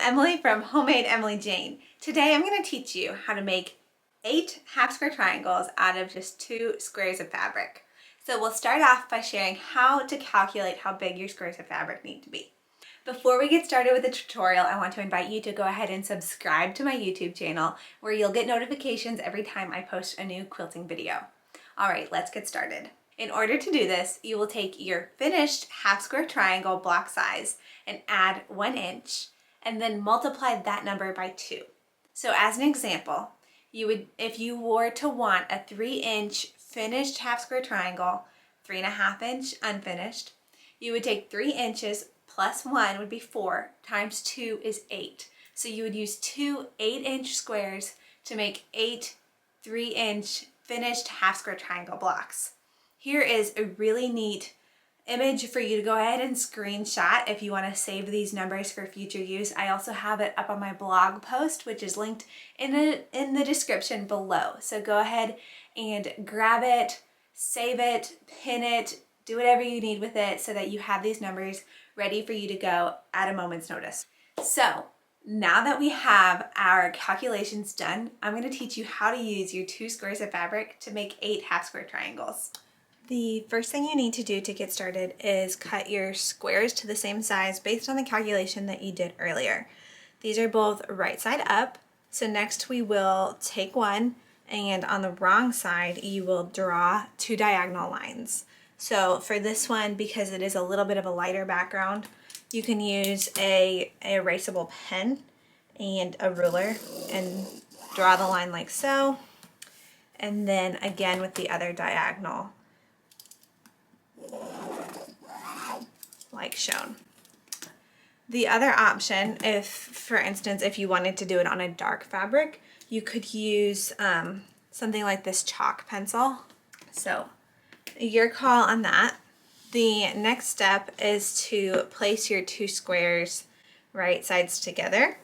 Emily from Homemade Emily Jane. Today I'm going to teach you how to make 8 half square triangles out of just 2 squares of fabric. So we'll start off by sharing how to calculate how big your squares of fabric need to be. Before we get started with the tutorial, I want to invite you to go ahead and subscribe to my YouTube channel where you'll get notifications every time I post a new quilting video. Alright, let's get started. In order to do this, you will take your finished half square triangle block size and add 1 inch and then multiply that number by 2. So as an example, if you were to want a 3-inch finished half square triangle, 3.5 inch unfinished, you would take 3 inches plus 1 would be 4 times 2 is 8. So you would use 2 8-inch squares to make 8 3-inch finished half square triangle blocks. Here is a really neat image for you to go ahead and screenshot if you want to save these numbers for future use. I also have it up on my blog post, which is linked in the description below. So go ahead and grab it, save it, pin it, do whatever you need with it so that you have these numbers ready for you to go at a moment's notice. So now that we have our calculations done, I'm going to teach you how to use your 2 squares of fabric to make 8 half square triangles. The first thing you need to do to get started is cut your squares to the same size based on the calculation that you did earlier. These are both right side up, so next we will take one and on the wrong side you will draw 2 diagonal lines. So for this one, because it is a little bit of a lighter background, you can use a erasable pen and a ruler and draw the line like so, and then again with the other diagonal like shown. The other option, if for instance if you wanted to do it on a dark fabric, you could use something like this chalk pencil. So your call on that. The next step is to place your 2 squares right sides together,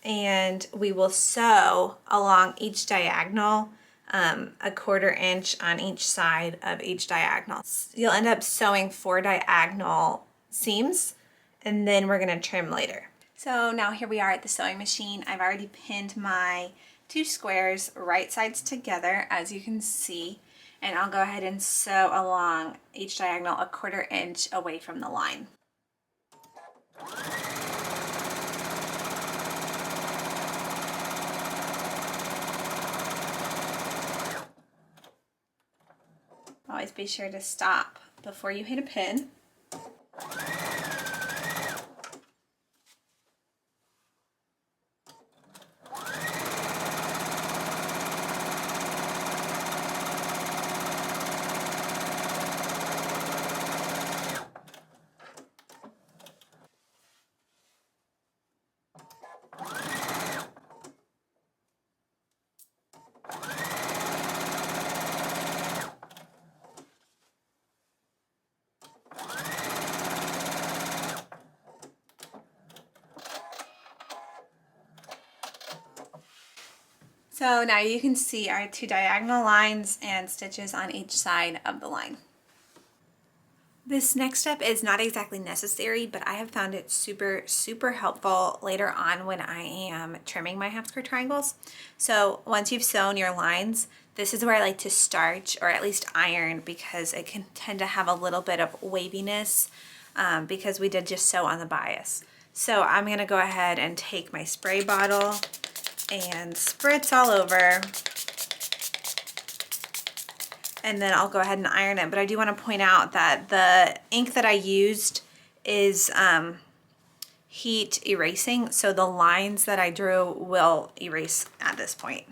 and we will sew along each diagonal a 1/4 inch on each side of each diagonal. You'll end up sewing 4 diagonal seams, and then we're going to trim later. So now here we are at the sewing machine. I've already pinned my 2 squares right sides together, as you can see, and I'll go ahead and sew along each diagonal a 1/4 inch away from the line. Always be sure to stop before you hit a pin. So now you can see our 2 diagonal lines and stitches on each side of the line. This next step is not exactly necessary, but I have found it super helpful later on when I am trimming my half square triangles. So once you've sewn your lines, this is where I like to starch or at least iron, because it can tend to have a little bit of waviness because we did just sew on the bias. So I'm going to go ahead and take my spray bottle and spritz all over, and then I'll go ahead and iron it. But I do want to point out that the ink that I used is heat erasing, so the lines that I drew will erase at this point.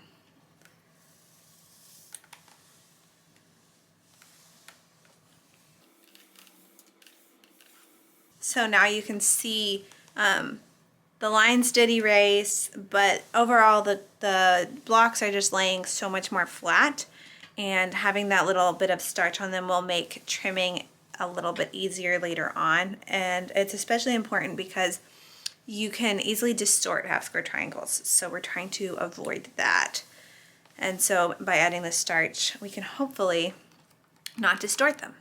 So now you can see the lines did erase, but overall the blocks are just laying so much more flat, and having that little bit of starch on them will make trimming a little bit easier later on. And it's especially important because you can easily distort half square triangles, so we're trying to avoid that. And so by adding the starch, we can hopefully not distort them.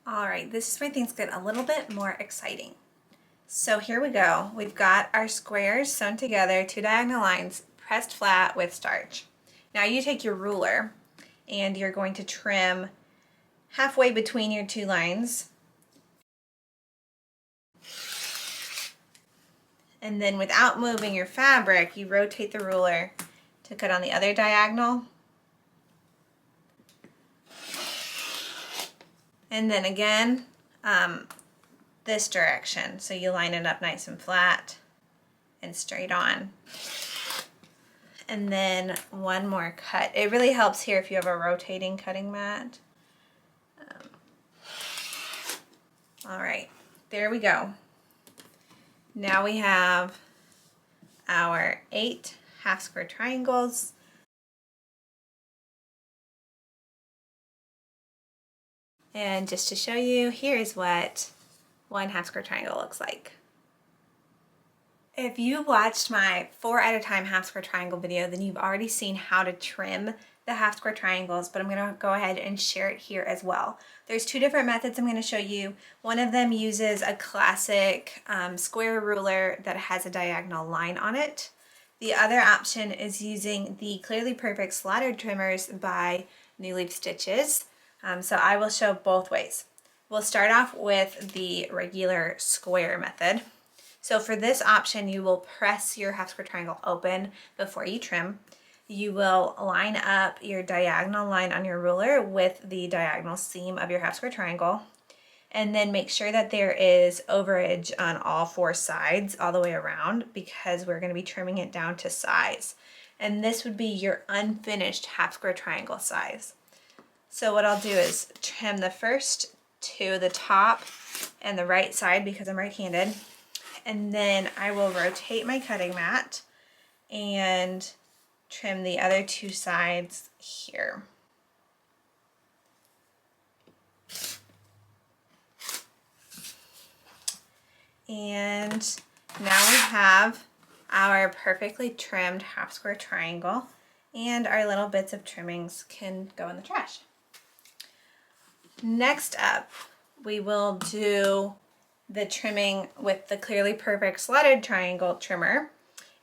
All right, this is where things get a little bit more exciting. So here we go. We've got our squares sewn together, 2 diagonal lines pressed flat with starch. Now you take your ruler and you're going to trim halfway between your 2 lines. And then without moving your fabric, you rotate the ruler to cut on the other diagonal. And then again, this direction. So you line it up nice and flat and straight on. And then one more cut. It really helps here if you have a rotating cutting mat. All right, there we go. Now we have our 8 half square triangles. And just to show you, here's what one half square triangle looks like. If you watched my 4 at a time half square triangle video, then you've already seen how to trim the half square triangles, but I'm going to go ahead and share it here as well. There's 2 different methods I'm going to show you. One of them uses a classic square ruler that has a diagonal line on it. The other option is using the Clearly Perfect Slattered Trimmers by New Leaf Stitches. So I will show both ways. We'll start off with the regular square method. So for this option, you will press your half square triangle open before you trim. You will line up your diagonal line on your ruler with the diagonal seam of your half square triangle, and then make sure that there is overage on all 4 sides all the way around, because we're going to be trimming it down to size. And this would be your unfinished half square triangle size. So what I'll do is trim the first 2, the top and the right side, because I'm right-handed, and then I will rotate my cutting mat and trim the other 2 sides here. And now we have our perfectly trimmed half square triangle, and our little bits of trimmings can go in the trash. Next up, we will do the trimming with the Clearly Perfect Slatted Triangle trimmer.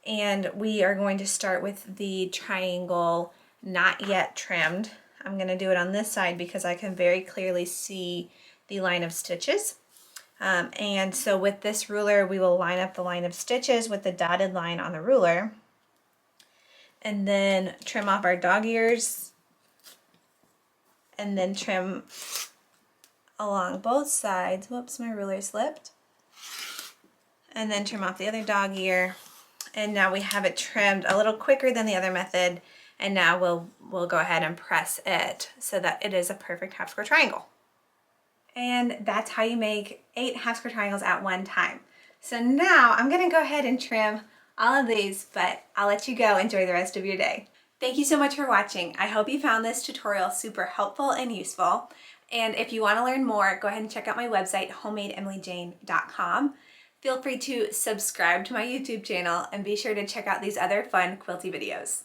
And we are going to start with the triangle not yet trimmed. I'm going to do it on this side because I can very clearly see the line of stitches. And so with this ruler, we will line up the line of stitches with the dotted line on the ruler. And then trim off our dog ears. And then trim along both sides. Whoops, my ruler slipped. And then trim off the other dog ear. And now we have it trimmed a little quicker than the other method, and now we'll go ahead and press it so that it is a perfect half square triangle. And that's how you make 8 half square triangles at one time. So now I'm going to go ahead and trim all of these, but I'll let you go enjoy the rest of your day. Thank you so much for watching. I hope you found this tutorial super helpful and useful. And if you want to learn more, go ahead and check out my website, homemadeemilyjane.com. Feel free to subscribe to my YouTube channel and be sure to check out these other fun quilty videos.